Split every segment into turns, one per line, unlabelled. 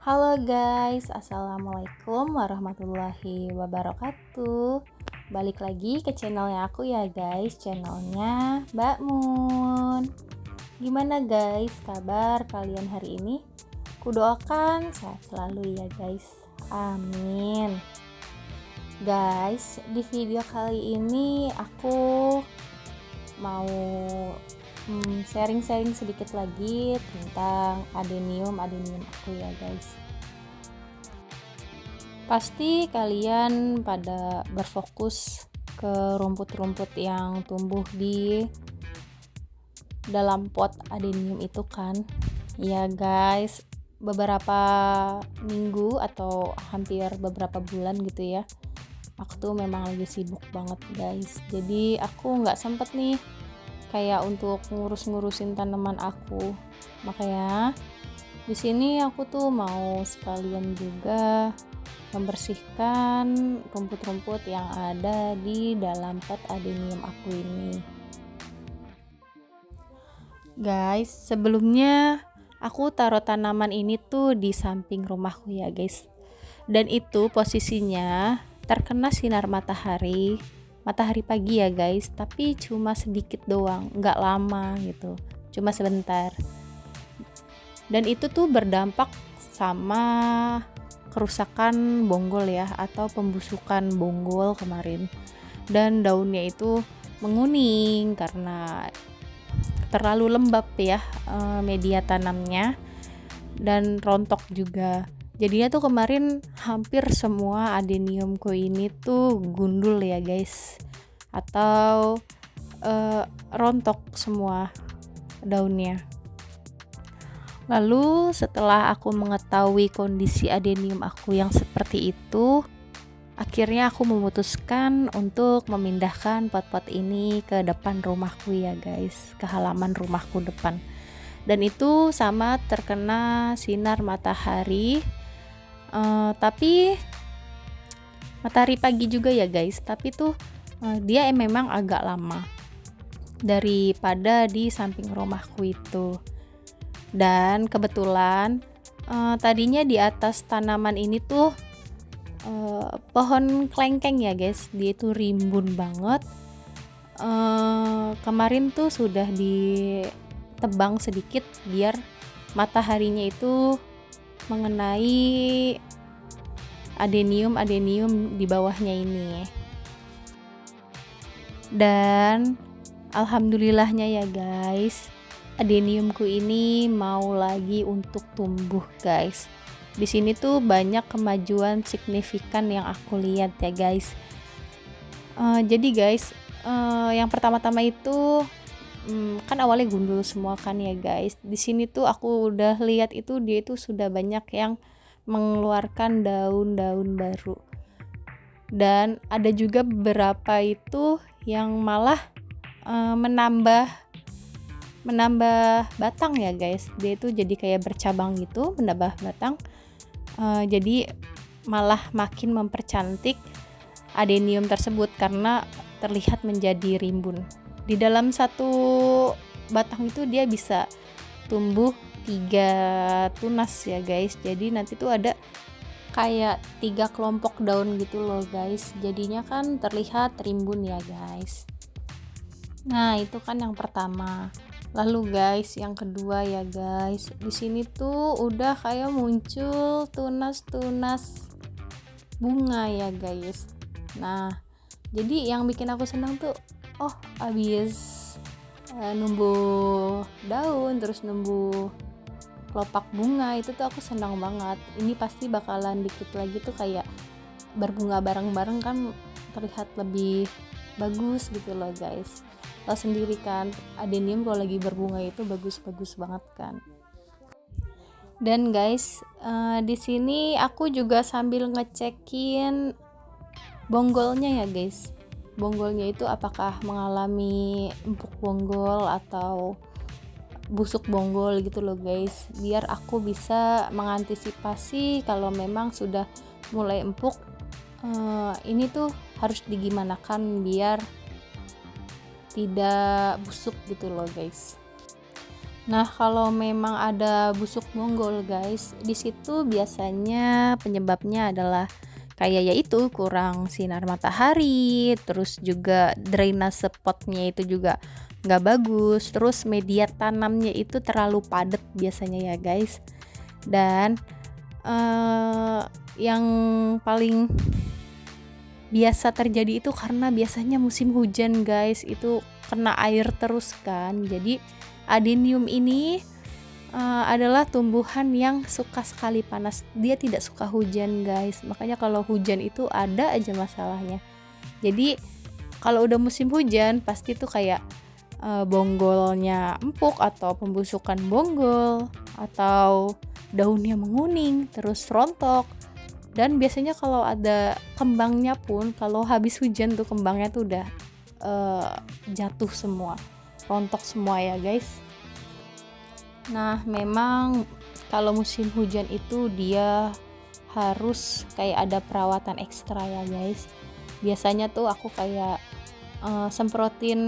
Halo guys, assalamualaikum warahmatullahi wabarakatuh. Balik lagi ke channelnya aku ya guys, channelnya Mbak Mun. Gimana guys kabar kalian hari ini? Kudoakan sehat selalu ya guys, amin. Guys, di video kali ini aku mau sharing-sharing sedikit lagi tentang adenium aku ya guys. Pasti kalian pada berfokus ke rumput-rumput yang tumbuh di dalam pot adenium itu kan ya guys. Beberapa minggu atau hampir beberapa bulan gitu ya, aku tuh memang lagi sibuk banget guys, jadi aku nggak sempet nih kayak untuk ngurusin tanaman aku. Makanya di sini aku tuh mau sekalian juga membersihkan rumput-rumput yang ada di dalam pot adenium aku ini. Guys, sebelumnya aku taruh tanaman ini tuh di samping rumahku ya guys. Dan itu posisinya terkena sinar matahari pagi ya guys, tapi cuma sedikit doang, nggak lama gitu, cuma sebentar. Dan itu tuh berdampak sama kerusakan bonggol ya, atau pembusukan bonggol kemarin. Dan daunnya itu menguning karena terlalu lembab ya media tanamnya, dan rontok juga. Jadinya tuh kemarin hampir semua adeniumku ini tuh gundul ya guys, atau rontok semua daunnya. Lalu setelah aku mengetahui kondisi adenium aku yang seperti itu, akhirnya aku memutuskan untuk memindahkan pot-pot ini ke depan rumahku ya guys, ke halaman rumahku depan. Dan itu sama terkena sinar matahari, tapi matahari pagi juga ya guys, tapi tuh dia memang agak lama daripada di samping rumahku itu. Dan kebetulan tadinya di atas tanaman ini tuh pohon klengkeng ya guys, dia itu rimbun banget. Kemarin tuh sudah ditebang sedikit biar mataharinya itu mengenai adenium di bawahnya ini. Dan alhamdulillahnya ya guys, adeniumku ini mau lagi untuk tumbuh guys. Di sini tuh banyak kemajuan signifikan yang aku lihat ya guys. Jadi guys, yang pertama-tama itu kan awalnya gundul semua kan ya guys. Di sini tuh aku udah lihat itu dia itu sudah banyak yang mengeluarkan daun-daun baru. Dan ada juga beberapa itu yang malah menambah batang ya guys. Dia itu jadi kayak bercabang gitu, menambah batang. Jadi malah makin mempercantik adenium tersebut karena terlihat menjadi rimbun. Di dalam satu batang itu dia bisa tumbuh 3 tunas ya guys. Jadi nanti tuh ada kayak 3 kelompok daun gitu loh guys. Jadinya kan terlihat rimbun ya guys. Nah, itu kan yang pertama. Lalu guys, yang kedua ya guys, di sini tuh udah kayak muncul tunas-tunas bunga ya guys. Nah, jadi yang bikin aku senang tuh, abis numbuh daun terus numbuh kelopak bunga, itu tuh aku senang banget. Ini pasti bakalan dikit lagi tuh kayak berbunga bareng-bareng kan, terlihat lebih bagus gitu loh guys. Tahu sendiri kan, adenium kalau lagi berbunga itu bagus-bagus banget kan. Dan guys, di sini aku juga sambil ngecekin bonggolnya ya guys. Bonggolnya itu apakah mengalami empuk bonggol atau busuk bonggol gitu loh guys, biar aku bisa mengantisipasi kalau memang sudah mulai empuk. Ini tuh harus digimanakan biar tidak busuk gitu loh guys. Nah, kalau memang ada busuk bonggol, guys, di situ biasanya penyebabnya adalah kayak yaitu kurang sinar matahari, terus juga drainase potnya itu juga nggak bagus, terus media tanamnya itu terlalu padat biasanya ya, guys. Dan yang paling biasa terjadi itu karena biasanya musim hujan, guys, itu kena air terus kan. Jadi adenium ini adalah tumbuhan yang suka sekali panas. Dia tidak suka hujan, guys. Makanya kalau hujan itu ada aja masalahnya. Jadi kalau udah musim hujan pasti tuh kayak bonggolnya empuk atau pembusukan bonggol atau daunnya menguning, terus rontok. Dan biasanya kalau ada kembangnya pun kalau habis hujan tuh kembangnya tuh udah jatuh semua, rontok semua ya, guys. Nah, memang kalau musim hujan itu dia harus kayak ada perawatan ekstra ya, guys. Biasanya tuh aku kayak semprotin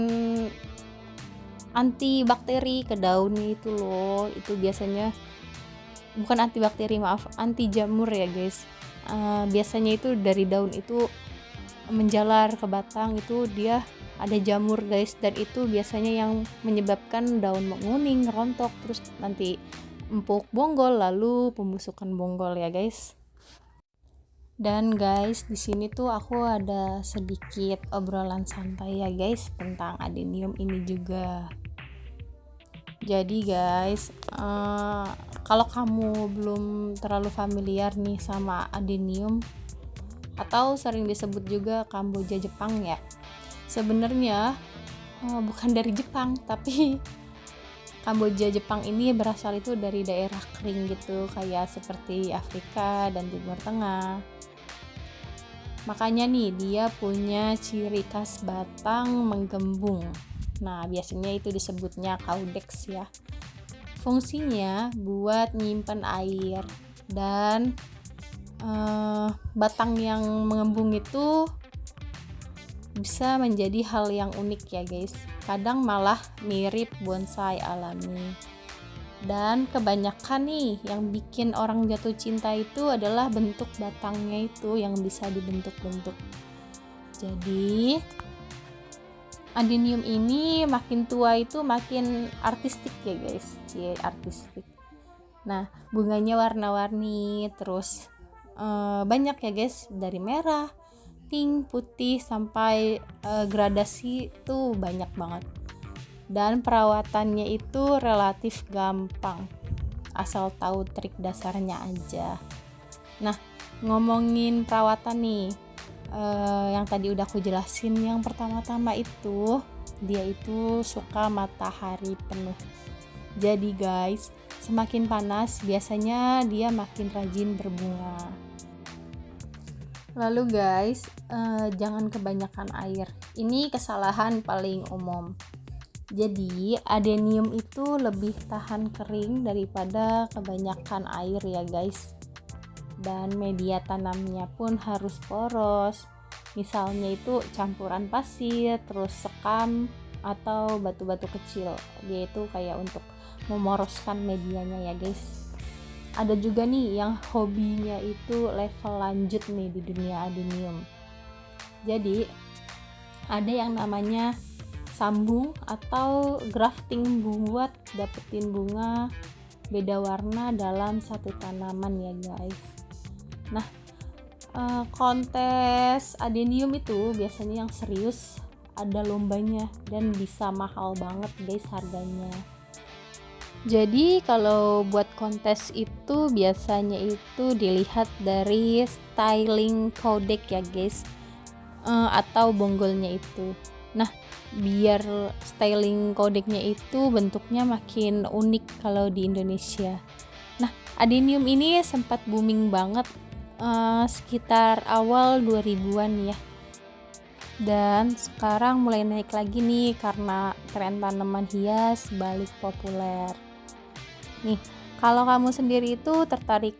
antibakteri ke daunnya itu loh. Itu biasanya bukan antibakteri, maaf, anti jamur ya, guys. Biasanya itu dari daun itu menjalar ke batang itu dia ada jamur, guys, dan itu biasanya yang menyebabkan daun menguning, rontok, terus nanti empuk bonggol, lalu pembusukan bonggol ya, guys. Dan guys, di sini tuh aku ada sedikit obrolan santai ya, guys, tentang adenium ini juga. Jadi guys, kalau kamu belum terlalu familiar nih sama adenium atau sering disebut juga Kamboja Jepang ya, sebenarnya bukan dari Jepang, tapi Kamboja Jepang ini berasal itu dari daerah kering gitu, kayak seperti Afrika dan Timur Tengah. Makanya nih dia punya ciri khas batang menggembung. Nah, biasanya itu disebutnya caudex ya. Fungsinya buat nyimpen air, dan batang yang mengembung itu bisa menjadi hal yang unik ya, guys. Kadang malah mirip bonsai alami. Dan kebanyakan nih yang bikin orang jatuh cinta itu adalah bentuk batangnya itu yang bisa dibentuk-bentuk. Jadi adenium ini makin tua itu makin artistik ya, guys. Artistik. Nah, bunganya warna-warni, terus banyak ya, guys, dari merah, pink, putih sampai gradasi tuh banyak banget. Dan perawatannya itu relatif gampang, asal tahu trik dasarnya aja. Nah, ngomongin perawatan nih, yang tadi udah aku jelasin, yang pertama-tama itu dia itu suka matahari penuh. Jadi guys, semakin panas biasanya dia makin rajin berbunga. Lalu guys, jangan kebanyakan air. Ini kesalahan paling umum. Jadi adenium itu lebih tahan kering daripada kebanyakan air ya, guys. Dan media tanamnya pun harus poros. Misalnya itu campuran pasir, terus sekam atau batu-batu kecil. Dia itu kayak untuk memoroskan medianya ya, guys. Ada juga nih yang hobinya itu level lanjut nih di dunia adenium. Jadi ada yang namanya sambung atau grafting buat dapetin bunga beda warna dalam satu tanaman ya, guys. Nah, kontes adenium itu biasanya yang serius, ada lombanya dan bisa mahal banget, guys, harganya. Jadi kalau buat kontes itu biasanya itu dilihat dari styling codec ya, guys, atau bonggolnya itu. Nah, biar styling codecnya itu bentuknya makin unik kalau di Indonesia. Nah, adenium ini sempat booming banget sekitar awal 2000-an ya. Dan sekarang mulai naik lagi nih karena tren tanaman hias balik populer. Nih, kalau kamu sendiri itu tertarik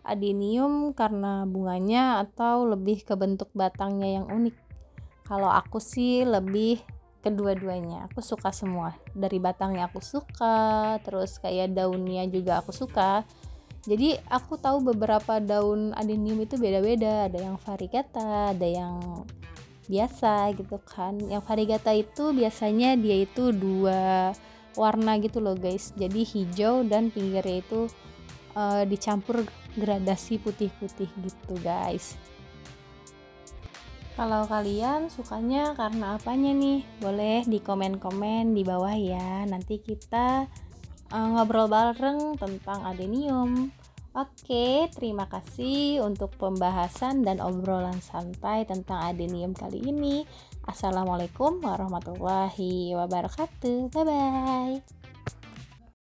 adenium karena bunganya atau lebih ke bentuk batangnya yang unik? Kalau aku sih lebih kedua-duanya aku suka semua. Dari batangnya aku suka, terus kayak daunnya juga aku suka. Jadi aku tahu beberapa daun adenium itu beda-beda, ada yang variegata, ada yang biasa gitu kan. Yang variegata itu biasanya dia itu dua warna gitu loh guys, jadi hijau dan pinggirnya itu dicampur gradasi putih-putih gitu guys. Kalau kalian sukanya karena apanya nih? Boleh di komen-komen di bawah ya. Nanti kita ngobrol bareng tentang adenium. Oke, terima kasih untuk pembahasan dan obrolan santai tentang adenium kali ini. Assalamualaikum warahmatullahi wabarakatuh. Bye bye.